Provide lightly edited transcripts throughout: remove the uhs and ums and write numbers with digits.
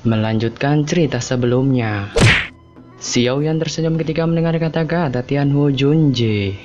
Melanjutkan cerita sebelumnya. Xiao Yan tersenyum ketika mendengar kata-kata Tianhu Junji.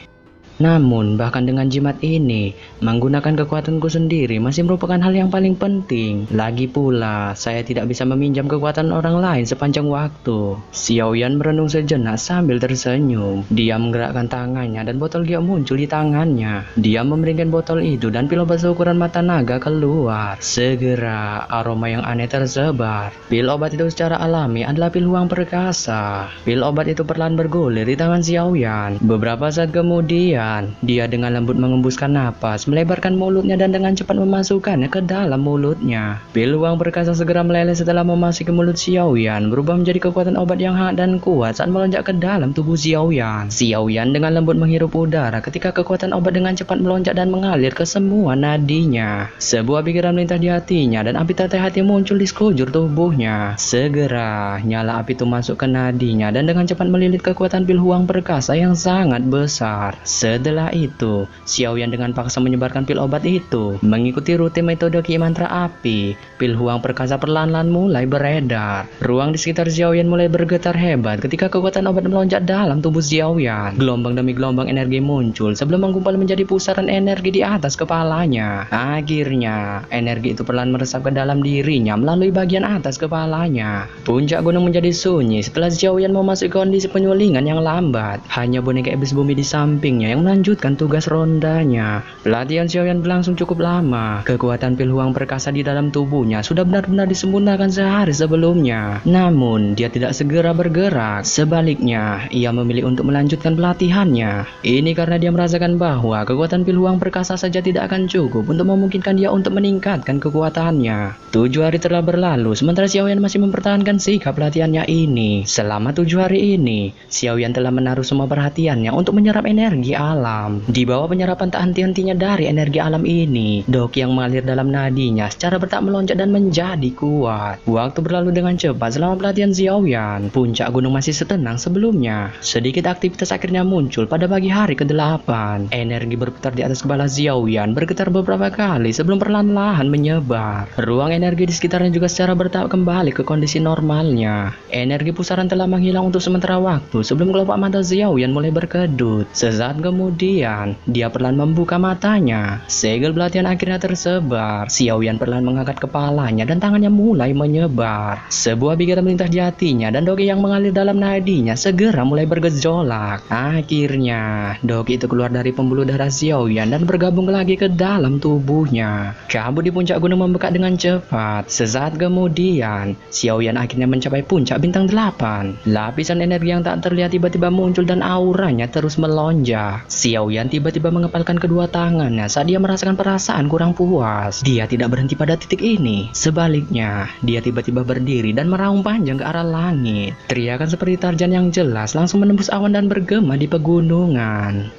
Namun, bahkan dengan jimat ini, menggunakan kekuatanku sendiri masih merupakan hal yang paling penting. Lagi pula, saya tidak bisa meminjam kekuatan orang lain sepanjang waktu. Xiao Yan merenung sejenak sambil tersenyum. Dia menggerakkan tangannya dan botol giok muncul di tangannya. Dia memeringkan botol itu dan pil obat seukuran mata naga keluar. Segera, aroma yang aneh tersebar. Pil obat itu secara alami adalah pil huang perkasa. Pil obat itu perlahan bergulir di tangan Xiao Yan. Beberapa saat kemudian, dia dengan lembut mengembuskan napas, melebarkan mulutnya dan dengan cepat memasukkannya ke dalam mulutnya. Pil huang perkasa segera meleleh setelah memasuki mulut Xiao Yan, berubah menjadi kekuatan obat yang hangat dan kuat saat melonjak ke dalam tubuh Xiao Yan. Xiao Yan dengan lembut menghirup udara ketika kekuatan obat dengan cepat melonjak dan mengalir ke semua nadinya. Sebuah pikiran melintas di hatinya dan api tetek hati muncul di sekujur tubuhnya. Segera, nyala api itu masuk ke nadinya dan dengan cepat melilit kekuatan pil huang perkasa yang sangat besar. Setelah itu, Xiao Yan dengan paksa menyebarkan pil obat itu. Mengikuti rute metode ki mantra api, pil huang perkasa perlahan-lahan mulai beredar. Ruang di sekitar Xiao Yan mulai bergetar hebat ketika kekuatan obat melonjak dalam tubuh Xiao Yan. Gelombang demi gelombang energi muncul sebelum menggumpal menjadi pusaran energi di atas kepalanya. Akhirnya, energi itu perlahan meresap ke dalam dirinya melalui bagian atas kepalanya. Puncak gunung menjadi sunyi setelah Xiao Yan memasuki kondisi penyulingan yang lambat. Hanya boneka iblis bumi di sampingnya yang melanjutkan tugas rondanya. Pelatihan Xiao Yan berlangsung cukup lama. Kekuatan pil huang perkasa di dalam tubuhnya sudah benar-benar disempurnakan sehari sebelumnya. Namun, dia tidak segera bergerak. Sebaliknya, ia memilih untuk melanjutkan pelatihannya. Ini karena dia merasakan bahwa kekuatan pil huang perkasa saja tidak akan cukup untuk memungkinkan dia untuk meningkatkan kekuatannya. 7 hari telah berlalu, sementara Xiao Yan masih mempertahankan sikap pelatihannya ini. Selama 7 hari ini, Xiao Yan telah menaruh semua perhatiannya untuk menyerap energi alam. Di bawah penyerapan tak henti-hentinya dari energi alam ini, doki yang mengalir dalam nadinya secara bertahap melonjak dan menjadi kuat. Waktu berlalu dengan cepat selama pelatihan Xiao Yan. Puncak gunung masih setenang sebelumnya. Sedikit aktivitas akhirnya muncul pada pagi hari ke-8. Energi berputar di atas kepala Xiao Yan bergetar beberapa kali sebelum perlahan-lahan menyebar. Ruang energi di sekitarnya juga secara bertahap kembali ke kondisi normalnya. Energi pusaran telah menghilang untuk sementara waktu sebelum kelopak mata Xiao Yan mulai berkedut. Sesaat kemudian, dia perlahan membuka matanya. Segel pelatihan akhirnya tersebar. Xiao Yan perlahan mengangkat kepalanya dan tangannya mulai menyebar. Sebuah pikiran melintas di hatinya dan doki yang mengalir dalam nadinya segera mulai bergejolak. Akhirnya, doki itu keluar dari pembuluh darah Xiao Yan dan bergabung lagi ke dalam tubuhnya. Kabut di puncak gunung membekak dengan cepat. Sesaat kemudian, Xiao Yan akhirnya mencapai puncak bintang 8. Lapisan energi yang tak terlihat tiba-tiba muncul dan auranya terus melonjak. Xiao Yan tiba-tiba mengepalkan kedua tangannya saat dia merasakan perasaan kurang puas. Dia tidak berhenti pada titik ini. Sebaliknya, dia tiba-tiba berdiri dan meraung panjang ke arah langit. Teriakan seperti Tarzan yang jelas langsung menembus awan dan bergema di pegunungan.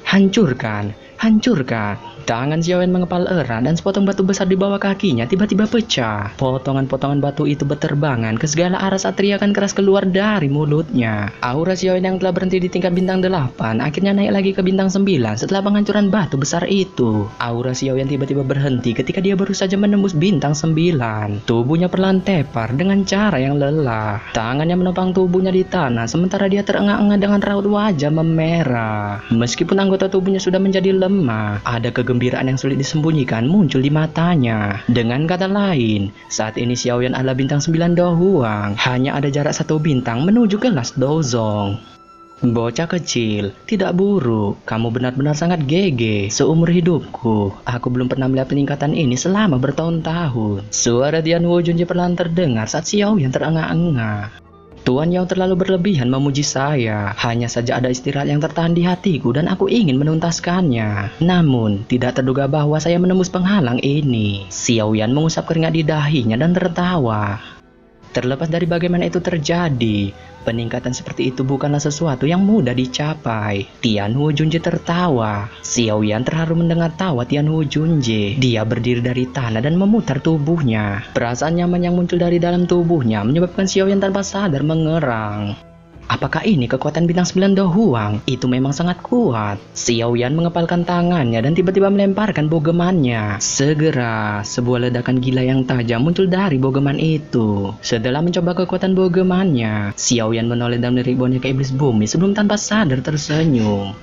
Hancurkan, hancurkan. Tangan Xiao Yan mengepal erat dan sepotong batu besar di bawah kakinya tiba-tiba pecah. Potongan-potongan batu itu berterbangan ke segala arah saat teriakan keras keluar dari mulutnya. Aura Xiao Yan yang telah berhenti di tingkat bintang 8 akhirnya naik lagi ke bintang 9 setelah penghancuran batu besar itu. Aura Xiao Yan tiba-tiba berhenti ketika dia baru saja menembus bintang 9. Tubuhnya perlahan tepar dengan cara yang lelah. Tangannya menopang tubuhnya di tanah sementara dia terengah-engah dengan raut wajah memerah. Meskipun anggota tubuhnya sudah menjadi lemah, ada kegembiraan yang sulit disembunyikan muncul di matanya. Dengan kata lain, saat ini Xiao Yan adalah bintang 9 doang. Hanya ada jarak 1 bintang menuju kelas Dozong. Bocah kecil, tidak buruk. Kamu benar-benar sangat gege. Seumur hidupku, aku belum pernah melihat peningkatan ini selama bertahun-tahun. Suara Tianhu Junji perlahan terdengar saat Xiao Yan terengah-engah. Tuan yang terlalu berlebihan memuji saya. Hanya saja ada istirahat yang tertahan di hatiku dan aku ingin menuntaskannya. Namun, tidak terduga bahwa saya menembus penghalang ini. Xiao Yan mengusap keringat di dahinya dan tertawa. Terlepas dari bagaimana itu terjadi, peningkatan seperti itu bukanlah sesuatu yang mudah dicapai. Tianhu Junji tertawa. Xiao Yan terharu mendengar tawa Tianhu Junji. Dia berdiri dari tanah dan memutar tubuhnya. Perasaan nyaman yang muncul dari dalam tubuhnya menyebabkan Xiao Yan tanpa sadar mengerang. Apakah ini kekuatan bintang 9 Do Huang? Itu memang sangat kuat. Xiao Yan mengepalkan tangannya dan tiba-tiba melemparkan bogemannya. Segera, sebuah ledakan gila yang tajam muncul dari bogeman itu. Setelah mencoba kekuatan bogemannya, Xiao Yan menoleh dan melirik boneka iblis bumi sebelum tanpa sadar tersenyum.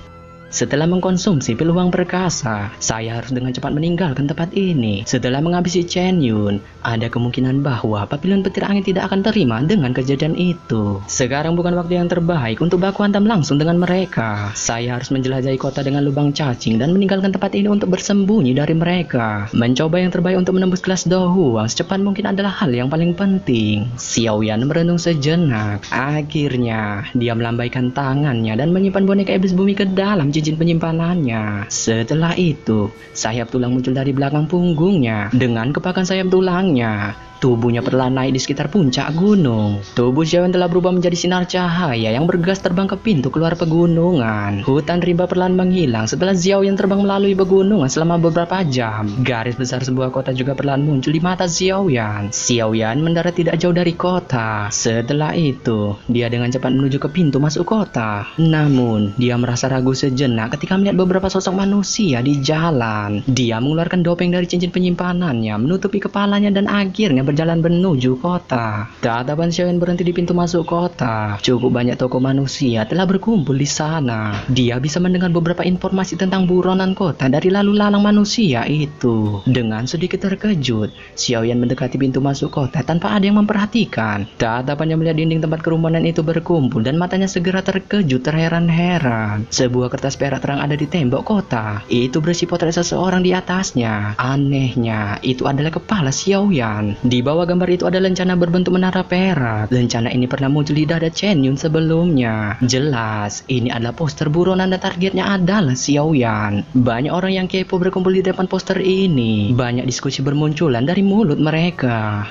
Setelah mengkonsumsi peluang perkasa, saya harus dengan cepat meninggalkan tempat ini. Setelah menghabisi Chen Yun, ada kemungkinan bahwa Papilion Petir Angin tidak akan terima dengan kejadian itu. Sekarang bukan waktu yang terbaik untuk baku hantam langsung dengan mereka. Saya harus menjelajahi kota dengan lubang cacing dan meninggalkan tempat ini untuk bersembunyi dari mereka. Mencoba yang terbaik untuk menembus kelas Do Huang secepat mungkin adalah hal yang paling penting. Xiao Yan merenung sejenak. Akhirnya, dia melambaikan tangannya dan menyimpan boneka iblis bumi ke dalam cincin penyimpanannya. Setelah itu, sayap tulang muncul dari belakang punggungnya. Dengan kepakan sayap tulangnya, tubuhnya perlahan naik di sekitar puncak gunung. Tubuh Xiao Yan telah berubah menjadi sinar cahaya yang bergegas terbang ke pintu keluar pegunungan. Hutan rimba perlahan menghilang setelah Xiao Yan terbang melalui pegunungan selama beberapa jam. Garis besar sebuah kota juga perlahan muncul di mata Xiao Yan. Xiao Yan mendarat tidak jauh dari kota. Setelah itu, dia dengan cepat menuju ke pintu masuk kota. Namun, dia merasa ragu sejenak ketika melihat beberapa sosok manusia di jalan. Dia mengeluarkan dopeng dari cincin penyimpanannya, menutupi kepalanya dan akhirnya berjalan menuju kota. Tatapan Xiao Yan berhenti di pintu masuk kota. Cukup banyak tokoh manusia telah berkumpul di sana. Dia bisa mendengar beberapa informasi tentang buronan kota dari lalu lalang manusia itu. Dengan sedikit terkejut, Xiao Yan mendekati pintu masuk kota tanpa ada yang memperhatikan. Tatapannya melihat dinding tempat kerumunan itu berkumpul dan matanya segera terkejut terheran-heran. Sebuah kertas perak terang ada di tembok kota. Itu berisi potret seseorang di atasnya. Anehnya, itu adalah kepala Xiao Yan. Di bawah gambar itu ada lencana berbentuk menara perak. Lencana ini pernah muncul di dada Chen Yun sebelumnya. Jelas, ini adalah poster buronan dan targetnya adalah Xiao Yan. Banyak orang yang kepo berkumpul di depan poster ini. Banyak diskusi bermunculan dari mulut mereka.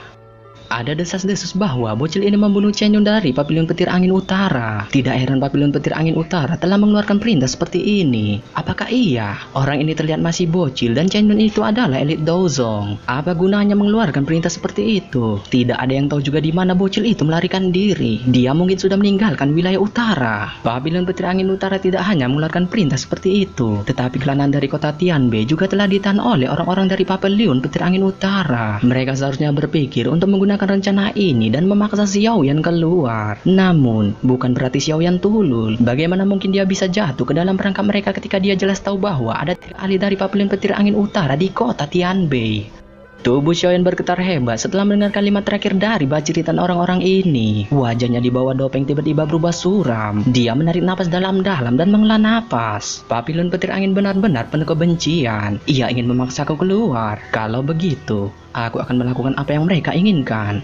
Ada desas-desus bahwa bocil ini membunuh Chen Yun dari Papilion Petir Angin Utara. Tidak heran Papilion Petir Angin Utara telah mengeluarkan perintah seperti ini. Apakah iya? Orang ini terlihat masih bocil dan Chen Yun itu adalah elit Dozong. Apa gunanya mengeluarkan perintah seperti itu? Tidak ada yang tahu juga di mana bocil itu melarikan diri. Dia mungkin sudah meninggalkan wilayah utara. Papilion Petir Angin Utara tidak hanya mengeluarkan perintah seperti itu, tetapi klanan dari kota Tianbei juga telah ditahan oleh orang-orang dari Papilion Petir Angin Utara. Mereka seharusnya berpikir untuk menggunakan rencana ini dan memaksa Xiao Yan keluar. Namun, bukan berarti Xiao Yan tulul. Bagaimana mungkin dia bisa jatuh ke dalam perangkap mereka ketika dia jelas tahu bahwa ada ahli dari Papilion Petir Angin Utara di kota Tianbei. Tubuh Xiao Yan bergetar hebat setelah mendengar kalimat terakhir dari baciritan orang-orang ini. Wajahnya di bawah dopeng tiba-tiba berubah suram. Dia menarik napas dalam-dalam dan menghela napas. Papilion Petir Angin benar-benar penuh kebencian. Ia ingin memaksaku keluar. Kalau begitu, aku akan melakukan apa yang mereka inginkan.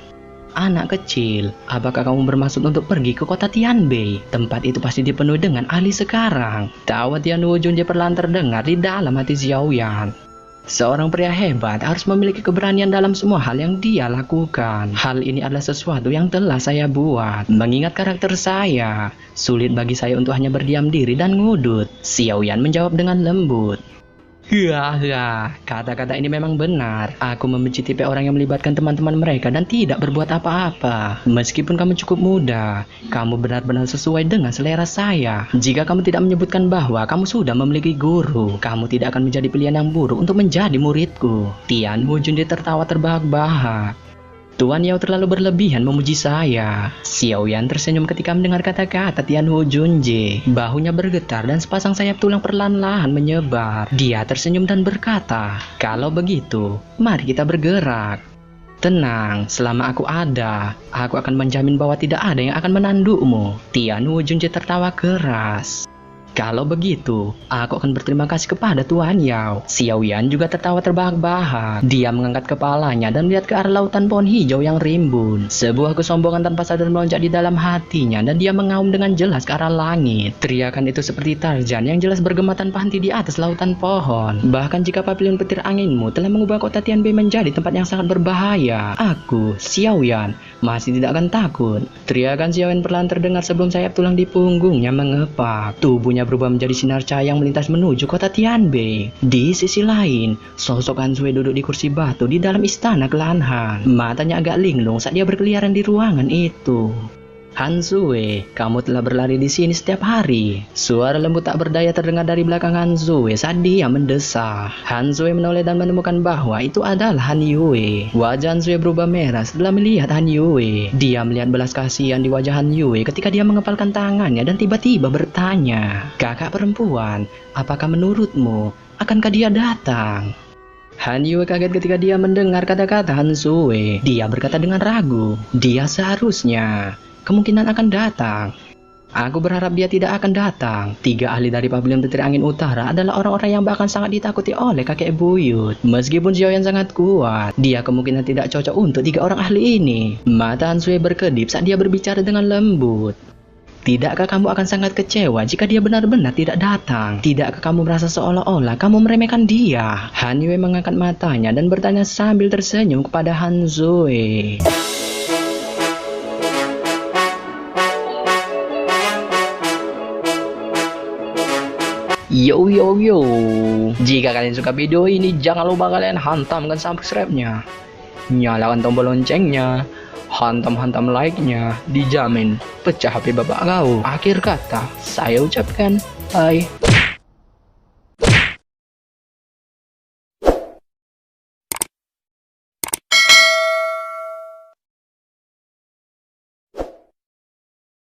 Anak kecil, apakah kamu bermaksud untuk pergi ke kota Tianbei? Tempat itu pasti dipenuhi dengan ahli sekarang. Tawa Tianwu Junje perlahan terdengar di dalam hati Xiao Yan. Seorang pria hebat harus memiliki keberanian dalam semua hal yang dia lakukan. Hal ini adalah sesuatu yang telah saya buat. Mengingat karakter saya, sulit bagi saya untuk hanya berdiam diri dan ngudut. Xiao Yan menjawab dengan lembut. Hahaha, kata-kata ini memang benar. Aku membenci tipe orang yang melibatkan teman-teman mereka dan tidak berbuat apa-apa. Meskipun kamu cukup muda, kamu benar-benar sesuai dengan selera saya. Jika kamu tidak menyebutkan bahwa kamu sudah memiliki guru, kamu tidak akan menjadi pilihan yang buruk untuk menjadi muridku. Tianwu Junje tertawa terbahak-bahak. Tuan Yao terlalu berlebihan memuji saya. Xiao Yan tersenyum ketika mendengar kata-kata Tianwu Junje. Bahunya bergetar dan sepasang sayap tulang perlahan-lahan menyebar. Dia tersenyum dan berkata, "Kalau begitu, mari kita bergerak." Tenang, selama aku ada, aku akan menjamin bahwa tidak ada yang akan menandukmu. Tianwu Junje tertawa keras. Kalau begitu, aku akan berterima kasih kepada Tuan Yao. Xiao Yan juga tertawa terbahak-bahak. Dia mengangkat kepalanya dan melihat ke arah lautan pohon hijau yang rimbun. Sebuah kesombongan tanpa sadar melonjak di dalam hatinya dan dia mengaum dengan jelas ke arah langit. Teriakan itu seperti Tarzan yang jelas bergema tanpa henti di atas lautan pohon. Bahkan jika Papilion Petir Anginmu telah mengubah kota Tianbei menjadi tempat yang sangat berbahaya, aku, Xiao Yan, masih tidak akan takut. Teriakan Xiao Yan perlahan terdengar sebelum sayap tulang di punggungnya mengepak. Tubuhnya berubah menjadi sinar cahaya yang melintas menuju kota Tianbei. Di sisi lain, sosok Han Sui duduk di kursi batu di dalam istana Klan Han. Matanya agak linglung saat dia berkeliaran di ruangan itu. Han Sue, kamu telah berlari di sini setiap hari. Suara lembut tak berdaya terdengar dari belakang Han Sue saat dia mendesak. Han Sue menoleh dan menemukan bahwa itu adalah Han Yue. Wajah Han Sue berubah merah setelah melihat Han Yue. Dia melihat belas kasihan di wajah Han Yue ketika dia mengepalkan tangannya dan tiba-tiba bertanya, "Kakak perempuan, apakah menurutmu akankah dia datang?" Han Yue kaget ketika dia mendengar kata-kata Han Sue. Dia berkata dengan ragu, "Dia seharusnya kemungkinan akan datang. Aku berharap dia tidak akan datang." 3 ahli dari Pavilion Petir Angin Utara adalah orang-orang yang bahkan sangat ditakuti oleh kakek buyut. Meskipun Xiaoyan sangat kuat, dia kemungkinan tidak cocok untuk 3 orang ahli ini. Mata Han Sue berkedip saat dia berbicara dengan lembut. "Tidakkah kamu akan sangat kecewa jika dia benar-benar tidak datang? Tidakkah kamu merasa seolah-olah kamu meremehkan dia?" Han Yue mengangkat matanya dan bertanya sambil tersenyum kepada Han Sue. Yo yo yo, jika kalian suka video ini jangan lupa kalian hantamkan subscribe-nya, nyalakan tombol loncengnya, hantam like-nya, dijamin pecah HP bapak kau. Akhir kata saya ucapkan bye.